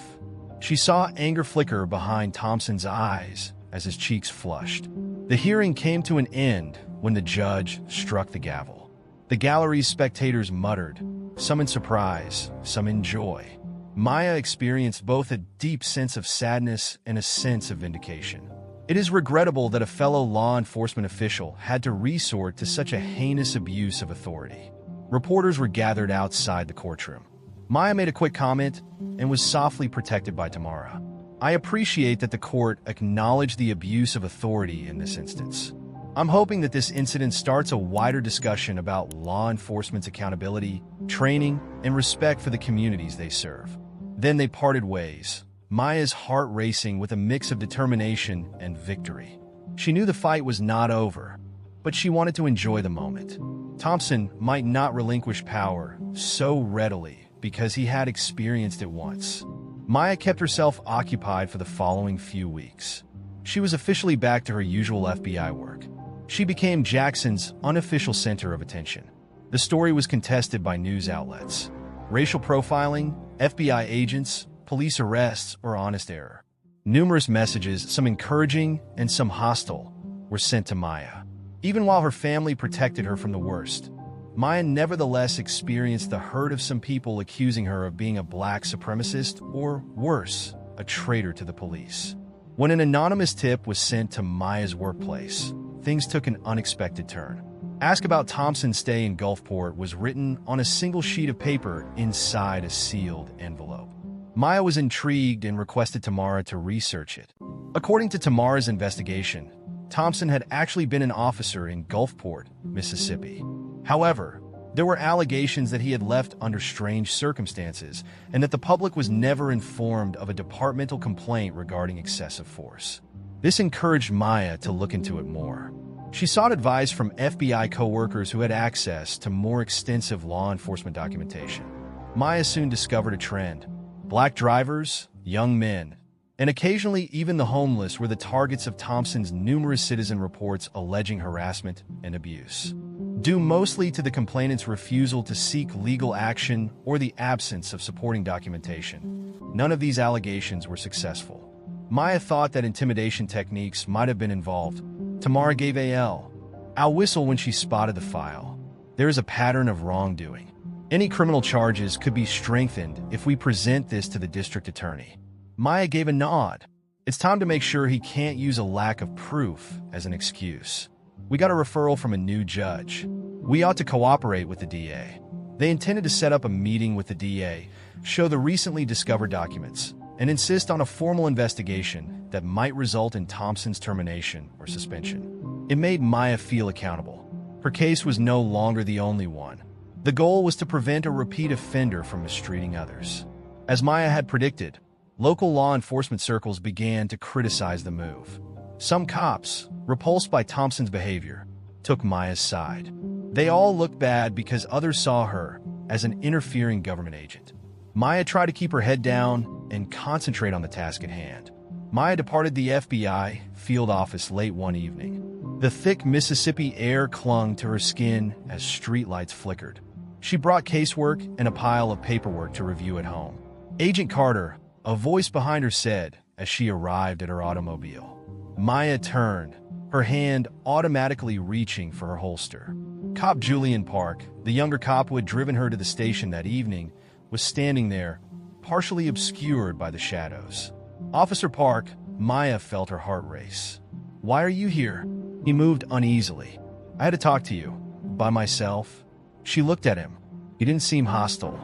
She saw anger flicker behind Thompson's eyes as his cheeks flushed. The hearing came to an end when the judge struck the gavel. The gallery's spectators muttered, some in surprise, some in joy. Maya experienced both a deep sense of sadness and a sense of vindication. It is regrettable that a fellow law enforcement official had to resort to such a heinous abuse of authority. Reporters were gathered outside the courtroom. Maya made a quick comment and was softly protected by Tamara. I appreciate that the court acknowledged the abuse of authority in this instance. I'm hoping that this incident starts a wider discussion about law enforcement's accountability, training, and respect for the communities they serve. Then they parted ways, Maya's heart racing with a mix of determination and victory. She knew the fight was not over, but she wanted to enjoy the moment. Thompson might not relinquish power so readily because he had experienced it once. Maya kept herself occupied for the following few weeks. She was officially back to her usual FBI work. She became Jackson's unofficial center of attention. The story was contested by news outlets. Racial profiling, FBI agents, police arrests, or honest error. Numerous messages, some encouraging and some hostile, were sent to Maya. Even while her family protected her from the worst, Maya nevertheless experienced the hurt of some people accusing her of being a black supremacist or, worse, a traitor to the police. When an anonymous tip was sent to Maya's workplace, things took an unexpected turn. Ask about Thompson's stay in Gulfport was written on a single sheet of paper inside a sealed envelope. Maya was intrigued and requested Tamara to research it. According to Tamara's investigation, Thompson had actually been an officer in Gulfport, Mississippi. However, there were allegations that he had left under strange circumstances and that the public was never informed of a departmental complaint regarding excessive force. This encouraged Maya to look into it more. She sought advice from FBI co-workers who had access to more extensive law enforcement documentation. Maya soon discovered a trend. Black drivers, young men, and occasionally even the homeless were the targets of Thompson's numerous citizen reports alleging harassment and abuse. Due mostly to the complainant's refusal to seek legal action or the absence of supporting documentation, none of these allegations were successful. Maya thought that intimidation techniques might have been involved. Tamara gave Al whistle when she spotted the file. There is a pattern of wrongdoing. Any criminal charges could be strengthened if we present this to the district attorney. Maya gave a nod. It's time to make sure he can't use a lack of proof as an excuse. We got a referral from a new judge. We ought to cooperate with the DA. They intended to set up a meeting with the DA, show the recently discovered documents, and insist on a formal investigation that might result in Thompson's termination or suspension. It made Maya feel accountable. Her case was no longer the only one. The goal was to prevent a repeat offender from mistreating others. As Maya had predicted, local law enforcement circles began to criticize the move. Some cops, repulsed by Thompson's behavior, took Maya's side. They all looked bad because others saw her as an interfering government agent. Maya tried to keep her head down and concentrate on the task at hand. Maya departed the FBI field office late one evening. The thick Mississippi air clung to her skin as streetlights flickered. She brought casework and a pile of paperwork to review at home. Agent Carter, a voice behind her said as she arrived at her automobile. Maya turned, her hand automatically reaching for her holster. Cop Julian Park, the younger cop who had driven her to the station that evening, was standing there, partially obscured by the shadows. Officer Park, Maya felt her heart race. "Why are you here?" He moved uneasily. "I had to talk to you. By myself." She looked at him. He didn't seem hostile.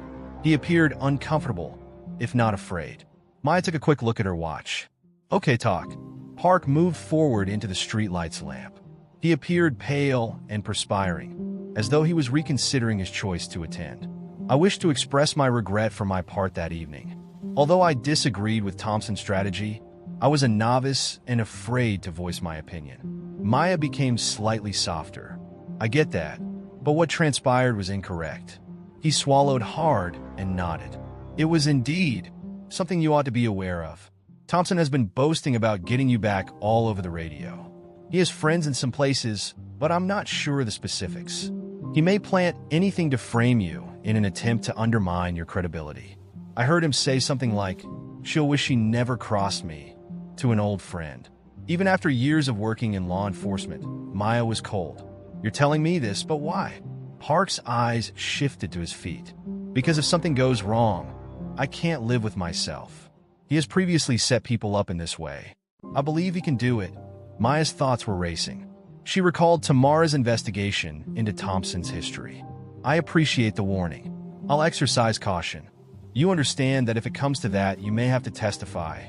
He appeared uncomfortable, if not afraid. Maya took a quick look at her watch. "Okay, talk." Park moved forward into the streetlight's lamp. He appeared pale and perspiring, as though he was reconsidering his choice to attend. "I wish to express my regret for my part that evening. Although I disagreed with Thompson's strategy, I was a novice and afraid to voice my opinion." Maya became slightly softer. "I get that, but what transpired was incorrect." He swallowed hard and nodded. "It was indeed something you ought to be aware of. Thompson has been boasting about getting you back all over the radio. He has friends in some places, but I'm not sure of the specifics. He may plant anything to frame you in an attempt to undermine your credibility. I heard him say something like, 'She'll wish she never crossed me,' to an old friend." Even after years of working in law enforcement, Maya was cold. "You're telling me this, but why?" Park's eyes shifted to his feet. "Because if something goes wrong, I can't live with myself. He has previously set people up in this way. I believe he can do it." Maya's thoughts were racing. She recalled Tamara's investigation into Thompson's history. "I appreciate the warning. I'll exercise caution. You understand that if it comes to that, you may have to testify."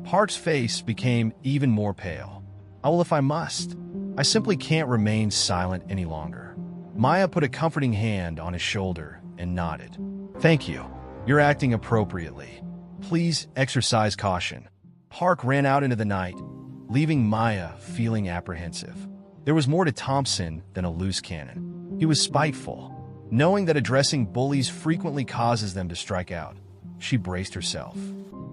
Park's face became even more pale. "I will if I must. I simply can't remain silent any longer." Maya put a comforting hand on his shoulder and nodded. "Thank you. You're acting appropriately. Please exercise caution." Park ran out into the night, leaving Maya feeling apprehensive. There was more to Thompson than a loose cannon. He was spiteful. Knowing that addressing bullies frequently causes them to strike out, she braced herself.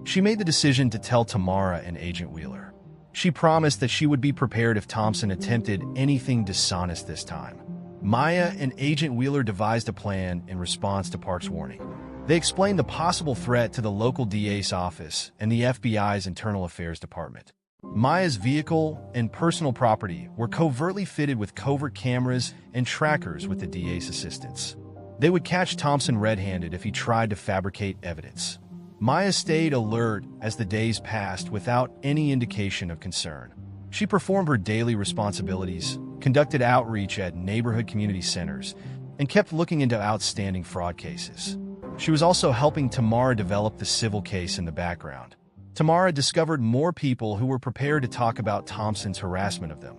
She made the decision to tell Tamara and Agent Wheeler. She promised that she would be prepared if Thompson attempted anything dishonest this time. Maya and Agent Wheeler devised a plan in response to Park's warning. They explained the possible threat to the local DA's office and the FBI's Internal Affairs Department. Maya's vehicle and personal property were covertly fitted with covert cameras and trackers with the DA's assistance. They would catch Thompson red-handed if he tried to fabricate evidence. Maya stayed alert as the days passed without any indication of concern. She performed her daily responsibilities, conducted outreach at neighborhood community centers, and kept looking into outstanding fraud cases. She was also helping Tamara develop the civil case in the background. Tamara discovered more people who were prepared to talk about Thompson's harassment of them,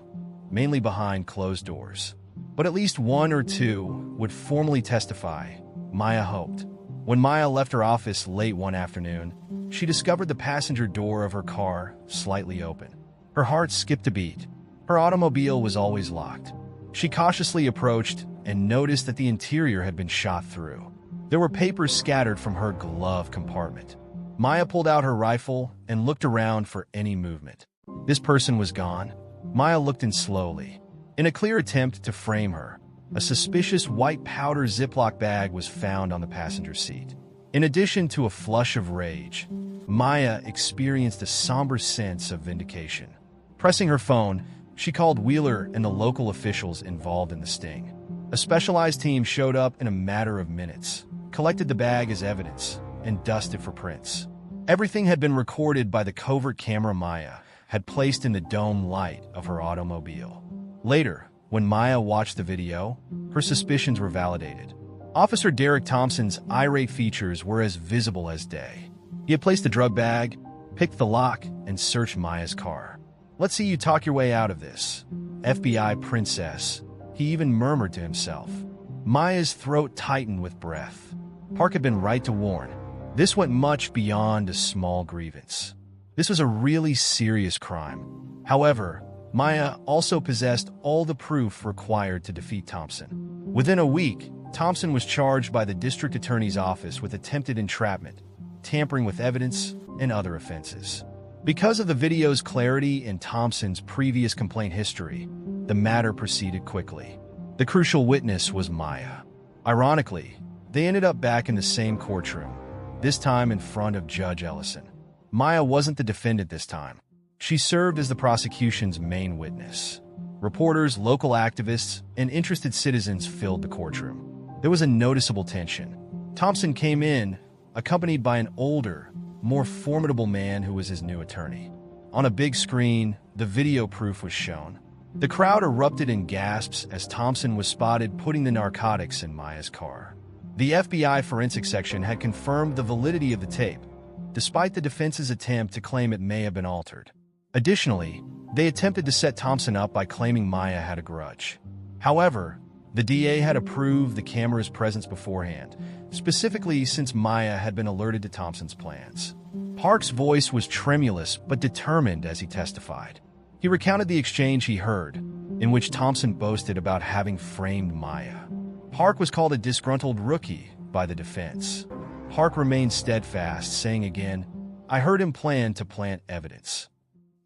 mainly behind closed doors. But at least one or two would formally testify, Maya hoped. When Maya left her office late one afternoon, she discovered the passenger door of her car slightly open. Her heart skipped a beat. Her automobile was always locked. She cautiously approached and noticed that the interior had been shot through. There were papers scattered from her glove compartment. Maya pulled out her rifle and looked around for any movement. This person was gone. Maya looked in slowly. In a clear attempt to frame her, a suspicious white powder Ziploc bag was found on the passenger seat. In addition to a flush of rage, Maya experienced a somber sense of vindication. Pressing her phone, she called Wheeler and the local officials involved in the sting. A specialized team showed up in a matter of minutes, collected the bag as evidence, and dusted for prints. Everything had been recorded by the covert camera Maya had placed in the dome light of her automobile. Later, when Maya watched the video, her suspicions were validated. Officer Derek Thompson's irate features were as visible as day. He had placed the drug bag, picked the lock, and searched Maya's car. "Let's see you talk your way out of this, FBI princess," he even murmured to himself. Maya's throat tightened with breath. Park had been right to warn. This went much beyond a small grievance. This was a really serious crime. However, Maya also possessed all the proof required to defeat Thompson. Within a week, Thompson was charged by the district attorney's office with attempted entrapment, tampering with evidence, and other offenses. Because of the video's clarity and Thompson's previous complaint history, the matter proceeded quickly. The crucial witness was Maya. Ironically, they ended up back in the same courtroom, this time in front of Judge Ellison. Maya wasn't the defendant this time. She served as the prosecution's main witness. Reporters, local activists, and interested citizens filled the courtroom. There was a noticeable tension. Thompson came in, accompanied by an older, more formidable man who was his new attorney. On a big screen, the video proof was shown. The crowd erupted in gasps as Thompson was spotted putting the narcotics in Maya's car. The FBI forensic section had confirmed the validity of the tape, despite the defense's attempt to claim it may have been altered. Additionally, they attempted to set Thompson up by claiming Maya had a grudge. However, the DA had approved the camera's presence beforehand, specifically since Maya had been alerted to Thompson's plans. Park's voice was tremulous but determined as he testified. He recounted the exchange he heard, in which Thompson boasted about having framed Maya. Park was called a disgruntled rookie by the defense. Park remained steadfast, saying again, "I heard him plan to plant evidence.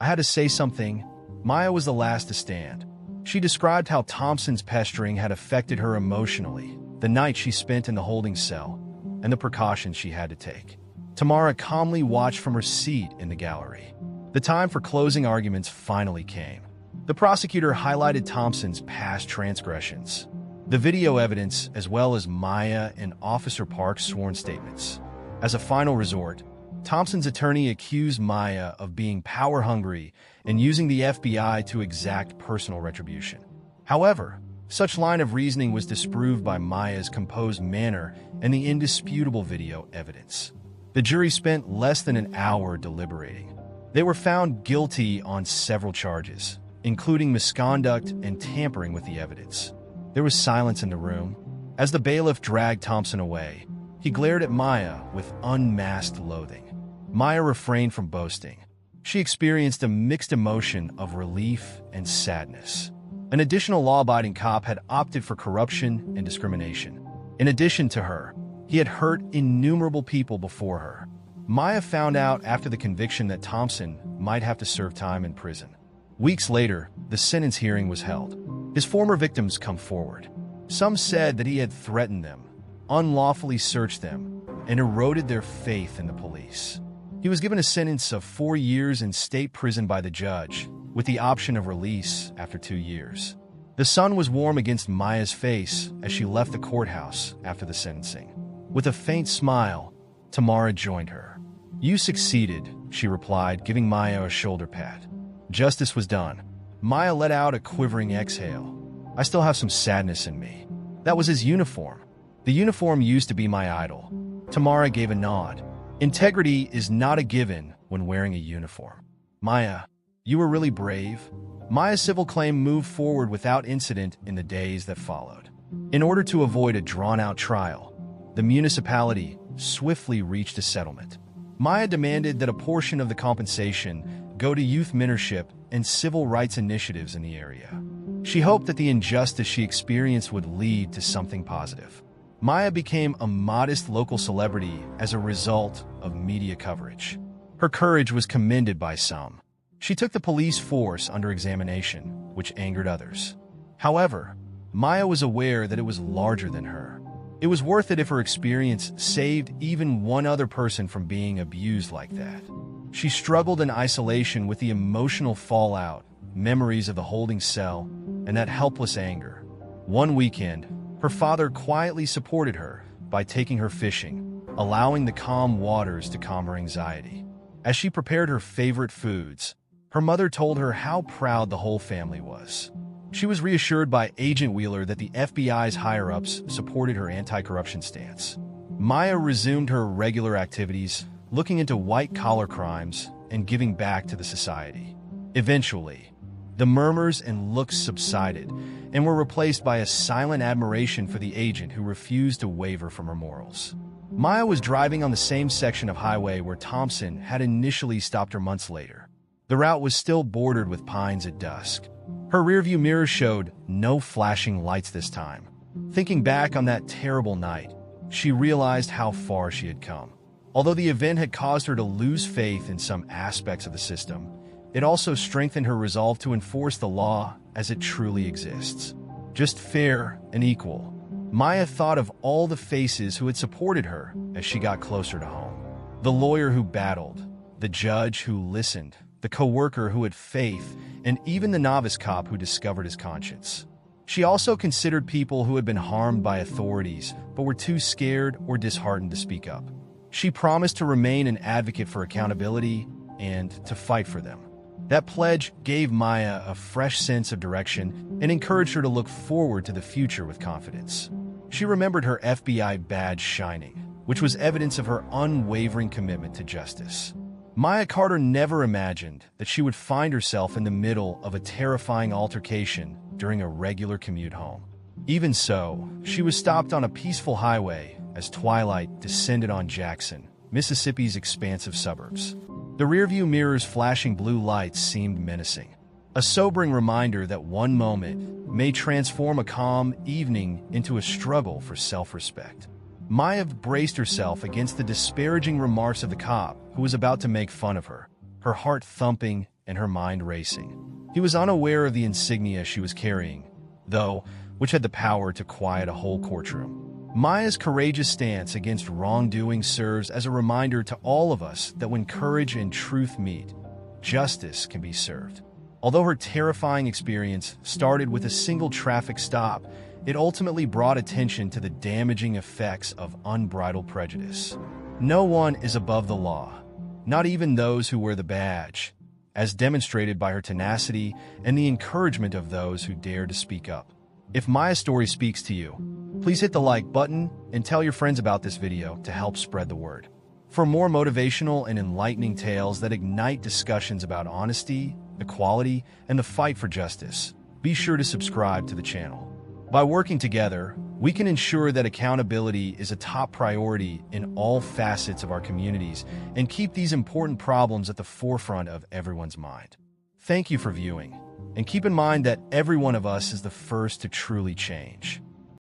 I had to say something." Maya was the last to stand. She described how Thompson's pestering had affected her emotionally, the night she spent in the holding cell, and the precautions she had to take. Tamara calmly watched from her seat in the gallery. The time for closing arguments finally came. The prosecutor highlighted Thompson's past transgressions, the video evidence, as well as Maya and Officer Park's sworn statements. As a final resort, Thompson's attorney accused Maya of being power-hungry and using the FBI to exact personal retribution. However, such line of reasoning was disproved by Maya's composed manner and the indisputable video evidence. The jury spent less than an hour deliberating. They were found guilty on several charges, including misconduct and tampering with the evidence. There was silence in the room. As the bailiff dragged Thompson away, he glared at Maya with unmasked loathing. Maya refrained from boasting. She experienced a mixed emotion of relief and sadness. An additional law-abiding cop had opted for corruption and discrimination. In addition to her, he had hurt innumerable people before her. Maya found out after the conviction that Thompson might have to serve time in prison. Weeks later, the sentence hearing was held. His former victims come forward. Some said that he had threatened them, unlawfully searched them, and eroded their faith in the police. He was given a sentence of 4 years in state prison by the judge, with the option of release after 2 years. The sun was warm against Maya's face as she left the courthouse after the sentencing. With a faint smile, Tamara joined her. "You succeeded," she replied, giving Maya a shoulder pat. "Justice was done." Maya let out a quivering exhale. I still have some sadness in me. That was his uniform. The uniform used to be my idol. Tamara gave a nod. Integrity is not a given when wearing a uniform. Maya, you were really brave. Maya's civil claim moved forward without incident in the days that followed. In order to avoid a drawn-out trial, the municipality swiftly reached a settlement. Maya demanded that a portion of the compensation go to youth mentorship and civil rights initiatives in the area. She hoped that the injustice she experienced would lead to something positive. Maya became a modest local celebrity as a result of media coverage. Her courage was commended by some. She took the police force under examination, which angered others. However, Maya was aware that it was larger than her. It was worth it if her experience saved even one other person from being abused like that. She struggled in isolation with the emotional fallout, memories of the holding cell, and that helpless anger. One weekend, her father quietly supported her by taking her fishing, allowing the calm waters to calm her anxiety. As she prepared her favorite foods, her mother told her how proud the whole family was. She was reassured by Agent Wheeler that the FBI's higher-ups supported her anti-corruption stance. Maya resumed her regular activities, looking into white-collar crimes and giving back to the society. Eventually, the murmurs and looks subsided and were replaced by a silent admiration for the agent who refused to waver from her morals. Maya was driving on the same section of highway where Thompson had initially stopped her months later. The route was still bordered with pines at dusk. Her rearview mirror showed no flashing lights this time. Thinking back on that terrible night, she realized how far she had come. Although the event had caused her to lose faith in some aspects of the system, it also strengthened her resolve to enforce the law as it truly exists. Just fair and equal. Maya thought of all the faces who had supported her as she got closer to home. The lawyer who battled, the judge who listened, the co-worker who had faith, and even the novice cop who discovered his conscience. She also considered people who had been harmed by authorities but were too scared or disheartened to speak up. She promised to remain an advocate for accountability and to fight for them. That pledge gave Maya a fresh sense of direction and encouraged her to look forward to the future with confidence. She remembered her FBI badge shining, which was evidence of her unwavering commitment to justice. Aaliyah Carter never imagined that she would find herself in the middle of a terrifying altercation during a regular commute home. Even so, she was stopped on a peaceful highway as twilight descended on Jackson, Mississippi's expansive suburbs. The rearview mirror's flashing blue lights seemed menacing, a sobering reminder that one moment may transform a calm evening into a struggle for self-respect. Maya braced herself against the disparaging remarks of the cop who was about to make fun of her, her heart thumping and her mind racing. He was unaware of the insignia she was carrying, though, which had the power to quiet a whole courtroom. Maya's courageous stance against wrongdoing serves as a reminder to all of us that when courage and truth meet, justice can be served. Although her terrifying experience started with a single traffic stop, it ultimately brought attention to the damaging effects of unbridled prejudice. No one is above the law, not even those who wear the badge, as demonstrated by her tenacity and the encouragement of those who dare to speak up. If Maya's story speaks to you, please hit the like button and tell your friends about this video to help spread the word. For more motivational and enlightening tales that ignite discussions about honesty, equality, and the fight for justice, be sure to subscribe to the channel. By working together, we can ensure that accountability is a top priority in all facets of our communities and keep these important problems at the forefront of everyone's mind. Thank you for viewing, and keep in mind that every one of us is the first to truly change.